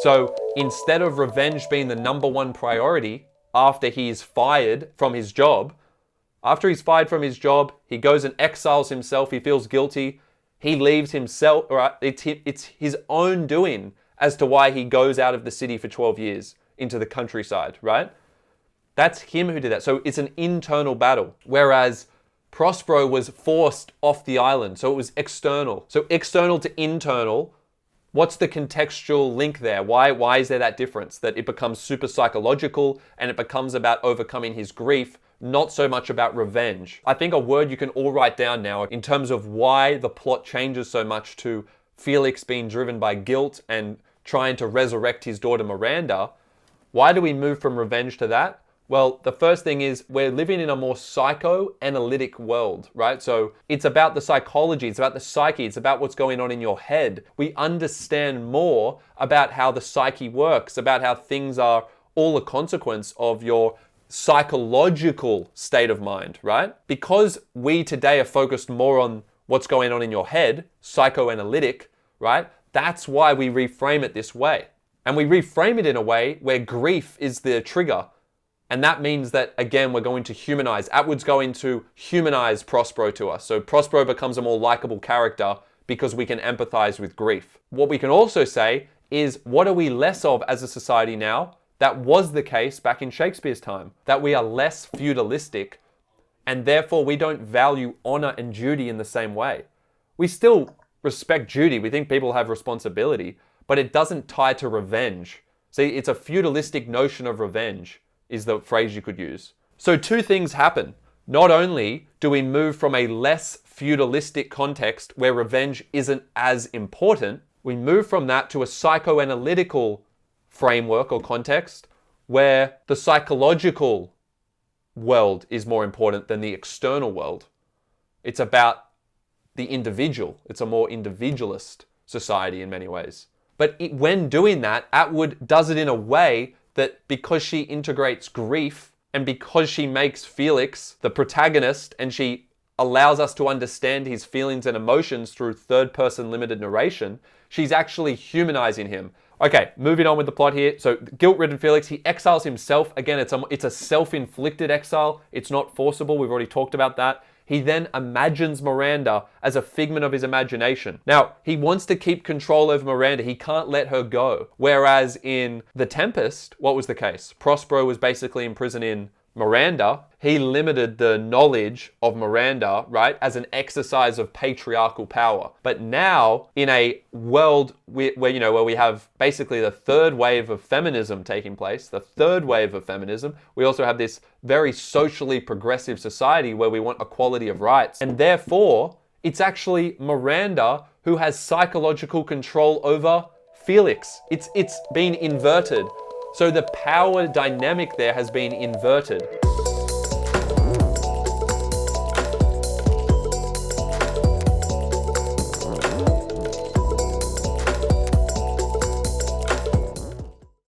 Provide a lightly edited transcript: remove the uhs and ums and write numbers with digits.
So instead of revenge being the number one priority after he's fired from his job, he goes and exiles himself, he feels guilty, he leaves himself, right? It's his own doing as to why he goes out of the city for 12 years into the countryside, right? That's him who did that. So it's an internal battle. Whereas Prospero was forced off the island. So it was external. So external to internal, what's the contextual link there? Why is there that difference? That it becomes super psychological and it becomes about overcoming his grief, not so much about revenge. I think a word you can all write down now in terms of why the plot changes so much to Felix being driven by guilt and trying to resurrect his daughter Miranda. Why do we move from revenge to that? Well, the first thing is we're living in a more psychoanalytic world, right? So it's about the psychology, it's about the psyche, it's about what's going on in your head. We understand more about how the psyche works, about how things are all a consequence of your psychological state of mind, right? Because we today are focused more on what's going on in your head, psychoanalytic, right? That's why we reframe it this way. And we reframe it in a way where grief is the trigger. And that means that, again, we're going to humanize. Atwood's going to humanize Prospero to us. So Prospero becomes a more likable character because we can empathize with grief. What we can also say is, what are we less of as a society now? That was the case back in Shakespeare's time. That we are less feudalistic and therefore we don't value honor and duty in the same way. We still respect duty. We think people have responsibility, but it doesn't tie to revenge. See, it's a feudalistic notion of revenge, is the phrase you could use. So two things happen. Not only do we move from a less feudalistic context where revenge isn't as important, we move from that to a psychoanalytical framework or context where the psychological world is more important than the external world. It's about the individual. It's a more individualist society in many ways. But when doing that, Atwood does it in a way that because she integrates grief and because she makes Felix the protagonist and she allows us to understand his feelings and emotions through third-person limited narration, she's actually humanizing him. Okay, moving on with the plot here. So guilt-ridden Felix, he exiles himself. Again, it's a self-inflicted exile. It's not forcible. We've already talked about that. He then imagines Miranda as a figment of his imagination. Now, he wants to keep control over Miranda. He can't let her go. Whereas in The Tempest, what was the case? Prospero was basically imprisoned in Miranda. He limited the knowledge of Miranda, right, as an exercise of patriarchal power. But now, in a world where we have basically the third wave of feminism taking place, we also have this very socially progressive society where we want equality of rights. And therefore, it's actually Miranda who has psychological control over Felix. It's been inverted. So the power dynamic there has been inverted.